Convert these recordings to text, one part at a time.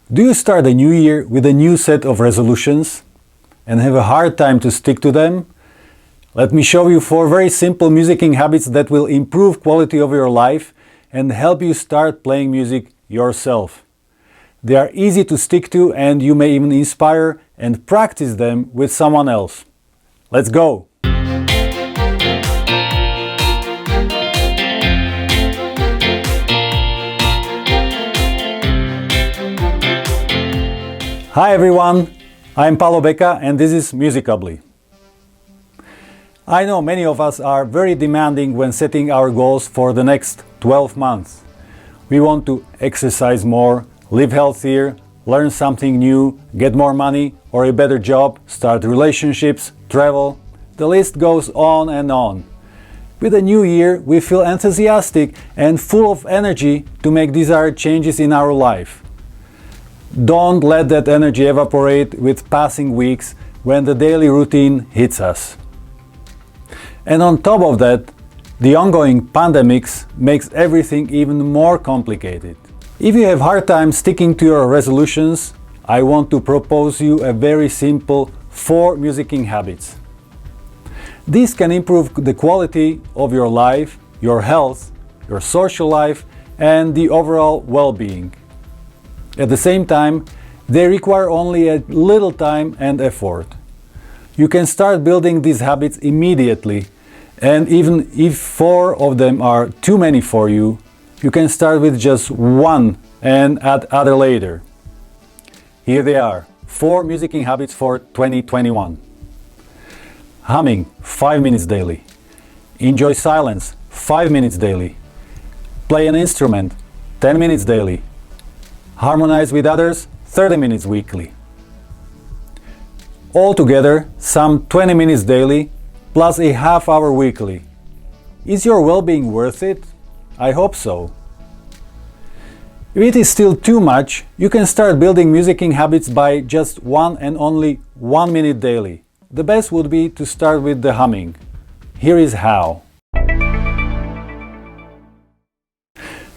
Do you start a new year with a new set of resolutions and have a hard time to stick to them? Let me show you 4 very simple musicking habits that will improve quality of your life and help you start playing music yourself. They are easy to stick to and you may even inspire and practice them with someone else. Let's go! Hi everyone, I'm Paolo Becca and this is Musicably. I know many of us are very demanding when setting our goals for the next 12 months. We want to exercise more, live healthier, learn something new, get more money or a better job, start relationships, travel. The list goes on and on. With a new year, we feel enthusiastic and full of energy to make desired changes in our life. Don't let that energy evaporate with passing weeks when the daily routine hits us. And on top of that, the ongoing pandemics makes everything even more complicated. If you have hard time sticking to your resolutions, I want to propose you a very simple 4 musicking habits. These can improve the quality of your life, your health, your social life, and the overall well-being. At the same time, they require only a little time and effort. You can start building these habits immediately, and even if 4 of them are too many for you, you can start with just 1 and add other later. Here they are, 4 musicking habits for 2021. Humming 5 minutes daily. Enjoy silence 5 minutes daily. Play an instrument 10 minutes daily. Harmonize with others 30 minutes weekly. Altogether, some 20 minutes daily plus a half hour weekly. Is your well-being worth it? I hope so. If it is still too much, you can start building musicking habits by just 1 and only 1 minute daily. The best would be to start with the humming. Here is how.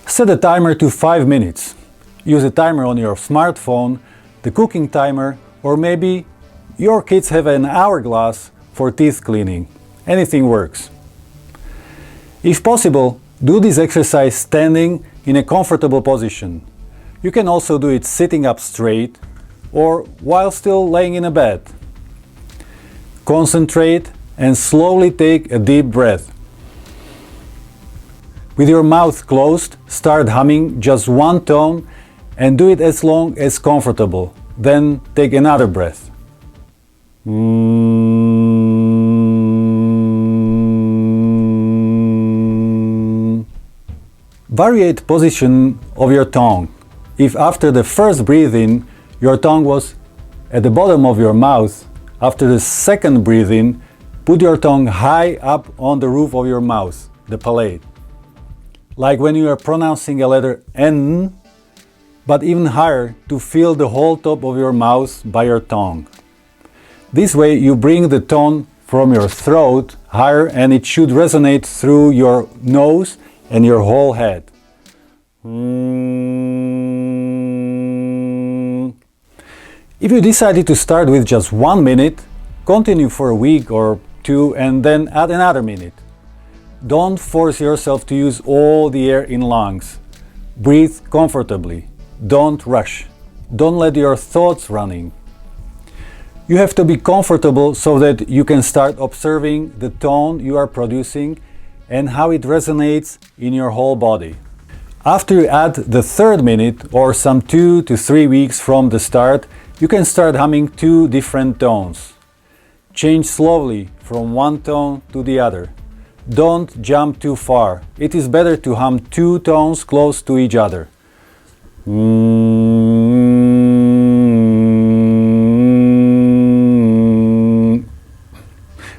Set a timer to 5 minutes. Use a timer on your smartphone, the cooking timer, or maybe your kids have an hourglass for teeth cleaning. Anything works. If possible, do this exercise standing in a comfortable position. You can also do it sitting up straight or while still laying in a bed. Concentrate and slowly take a deep breath. With your mouth closed, start humming just 1 tone and do it as long as comfortable. Then take another breath. Variate position of your tongue. If after the first breath-in, your tongue was at the bottom of your mouth, after the second breath-in, put your tongue high up on the roof of your mouth, the palate. Like when you are pronouncing a letter N, but even higher to feel the whole top of your mouth by your tongue. This way you bring the tone from your throat higher and it should resonate through your nose and your whole head. If you decided to start with just 1 minute, continue for a week or 2 and then add another minute. Don't force yourself to use all the air in lungs. Breathe comfortably. Don't rush. Don't let your thoughts running. You have to be comfortable so that you can start observing the tone you are producing and how it resonates in your whole body. After you add the 3rd minute or some 2 to 3 weeks from the start, you can start humming 2 different tones. Change slowly from one tone to the other. Don't jump too far. It is better to hum 2 tones close to each other.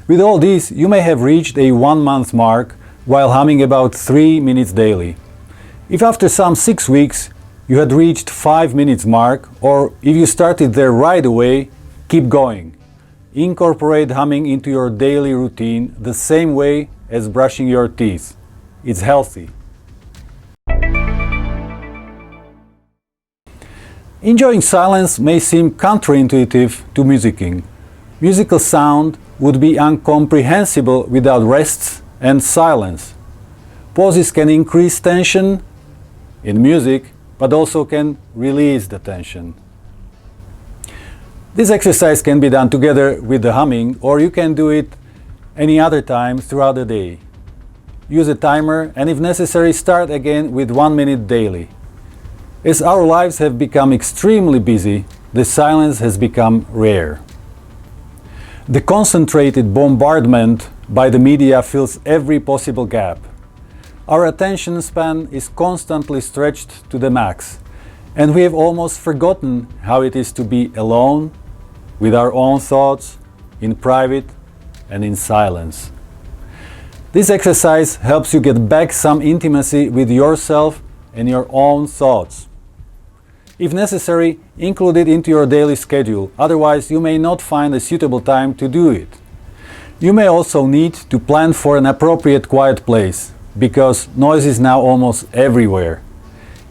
With all this, you may have reached a 1-month mark while humming about 3 minutes daily. If after some 6 weeks you had reached 5 minutes mark, or if you started there right away, keep going. Incorporate humming into your daily routine the same way as brushing your teeth. It's healthy. Enjoying silence may seem counterintuitive to musicking. Musical sound would be incomprehensible without rest and silence. Pauses can increase tension in music, but also can release the tension. This exercise can be done together with the humming, or you can do it any other time throughout the day. Use a timer and if necessary start again with 1 minute daily. As our lives have become extremely busy, the silence has become rare. The concentrated bombardment by the media fills every possible gap. Our attention span is constantly stretched to the max, and we have almost forgotten how it is to be alone with our own thoughts, in private and in silence. This exercise helps you get back some intimacy with yourself and your own thoughts. If necessary, include it into your daily schedule, otherwise you may not find a suitable time to do it. You may also need to plan for an appropriate quiet place, because noise is now almost everywhere.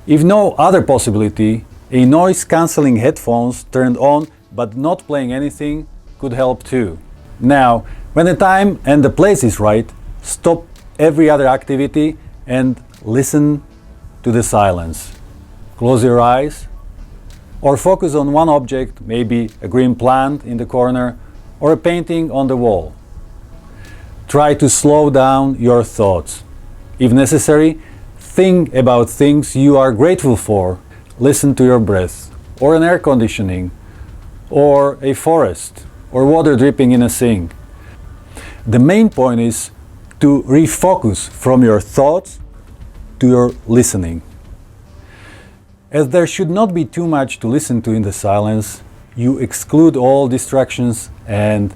If no other possibility, a noise-cancelling headphones turned on but not playing anything could help too. Now, when the time and the place is right, stop every other activity and listen to the silence. Close your eyes or focus on one object, maybe a green plant in the corner or a painting on the wall. Try to slow down your thoughts. If necessary, think about things you are grateful for. Listen to your breath, or an air conditioning, or a forest, or water dripping in a sink. The main point is to refocus from your thoughts to your listening. As there should not be too much to listen to in the silence, you exclude all distractions and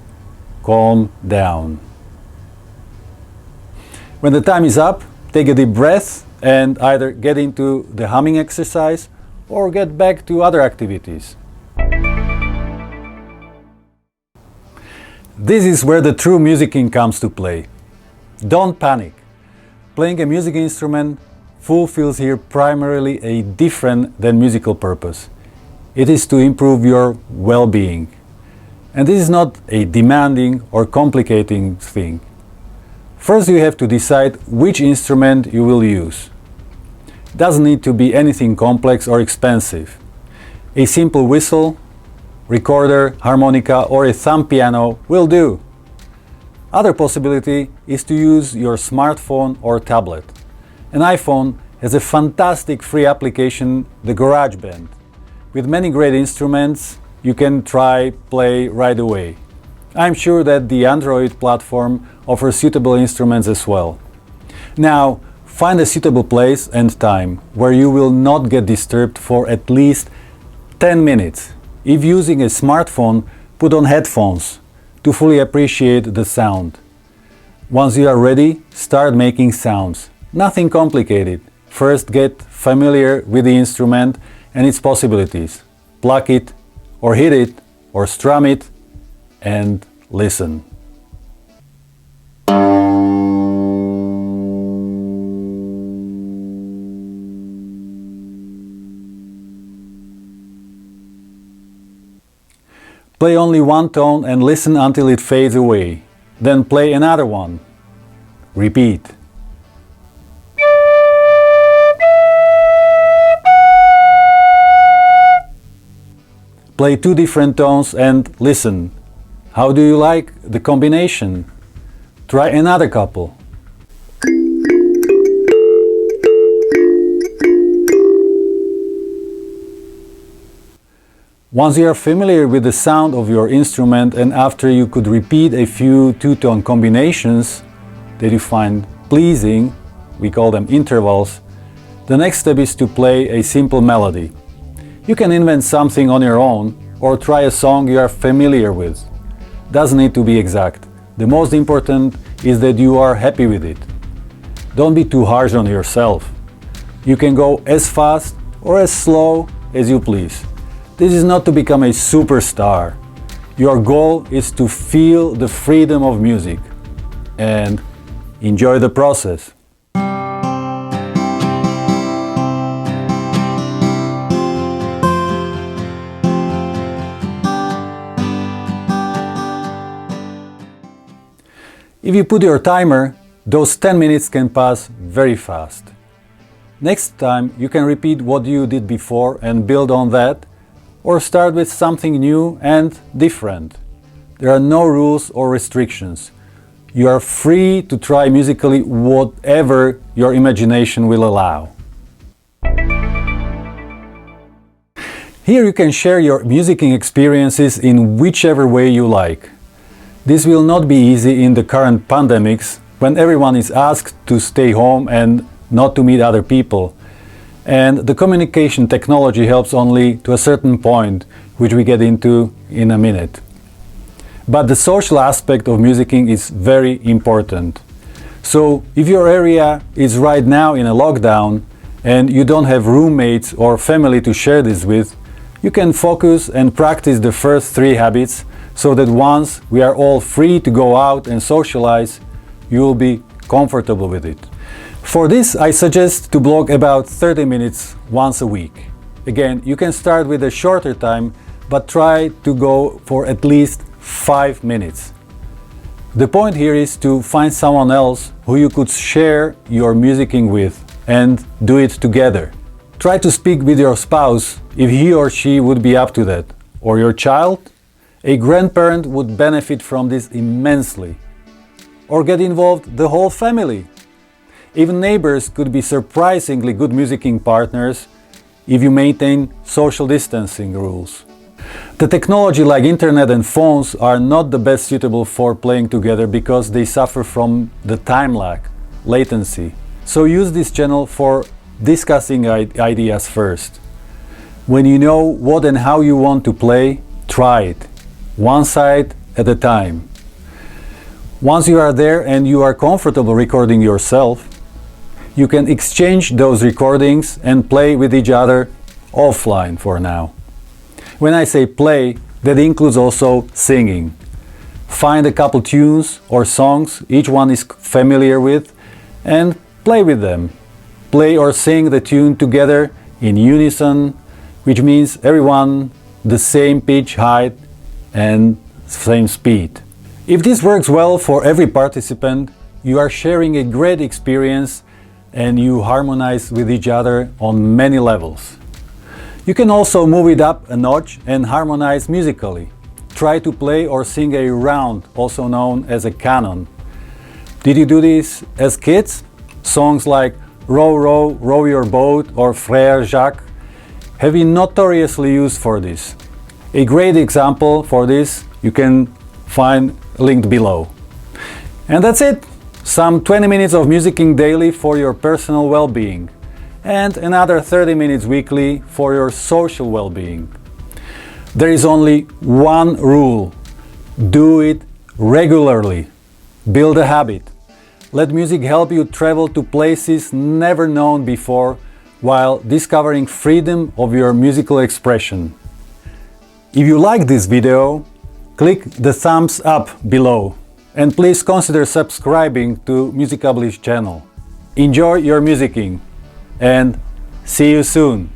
calm down. When the time is up, take a deep breath and either get into the humming exercise or get back to other activities. This is where the true musicking comes to play. Don't panic. Playing a music instrument fulfills here primarily a different than musical purpose. It is to improve your well-being. And this is not a demanding or complicating thing. First you have to decide which instrument you will use. It doesn't need to be anything complex or expensive. A simple whistle, recorder, harmonica or a thumb piano will do. Other possibility is to use your smartphone or tablet. An iPhone has a fantastic free application, the GarageBand. With many great instruments, you can play right away. I'm sure that the Android platform offers suitable instruments as well. Now, find a suitable place and time where you will not get disturbed for at least 10 minutes. If using a smartphone, put on headphones to fully appreciate the sound. Once you are ready, start making sounds. Nothing complicated. First get familiar with the instrument and its possibilities. Pluck it, or hit it, or strum it, and listen. Play only one tone and listen until it fades away. Then play another one. Repeat. Play two different tones and listen. How do you like the combination? Try another couple. Once you are familiar with the sound of your instrument and after you could repeat a few two-tone combinations that you find pleasing, we call them intervals, the next step is to play a simple melody. You can invent something on your own or try a song you are familiar with. Doesn't need to be exact. The most important is that you are happy with it. Don't be too harsh on yourself. You can go as fast or as slow as you please. This is not to become a superstar. Your goal is to feel the freedom of music and enjoy the process. If you put your timer, those 10 minutes can pass very fast. Next time you can repeat what you did before and build on that, or start with something new and different. There are no rules or restrictions. You are free to try musically whatever your imagination will allow. Here you can share your musicking experiences in whichever way you like. This will not be easy in the current pandemics, when everyone is asked to stay home and not to meet other people. And the communication technology helps only to a certain point, which we get into in a minute. But the social aspect of musicking is very important. So if your area is right now in a lockdown and you don't have roommates or family to share this with, you can focus and practice the first 3 habits so that once we are all free to go out and socialize, you will be comfortable with it. For this, I suggest to block about 30 minutes once a week. Again, you can start with a shorter time, but try to go for at least 5 minutes. The point here is to find someone else who you could share your musicking with and do it together. Try to speak with your spouse if he or she would be up to that, or your child. A grandparent would benefit from this immensely. Or get involved the whole family. Even neighbors could be surprisingly good musicking partners if you maintain social distancing rules. The technology like internet and phones are not the best suitable for playing together because they suffer from the time lag, latency. So use this channel for discussing ideas first. When you know what and how you want to play, try it, one side at a time. Once you are there and you are comfortable recording yourself, you can exchange those recordings and play with each other offline for now. When I say play, that includes also singing. Find a couple tunes or songs each one is familiar with and play with them. Play or sing the tune together in unison, which means everyone the same pitch, height and same speed. If this works well for every participant, you are sharing a great experience and you harmonize with each other on many levels. You can also move it up a notch and harmonize musically. Try to play or sing a round, also known as a canon. Did you do this as kids? Songs like Row, Row, Row Your Boat or Frère Jacques have been notoriously used for this. A great example for this you can find linked below. And that's it! Some 20 minutes of musicking daily for your personal well-being. And another 30 minutes weekly for your social well-being. There is only one rule. Do it regularly. Build a habit. Let music help you travel to places never known before while discovering freedom of your musical expression. If you like this video, click the thumbs up below and please consider subscribing to Musicably's channel. Enjoy your musicking and see you soon!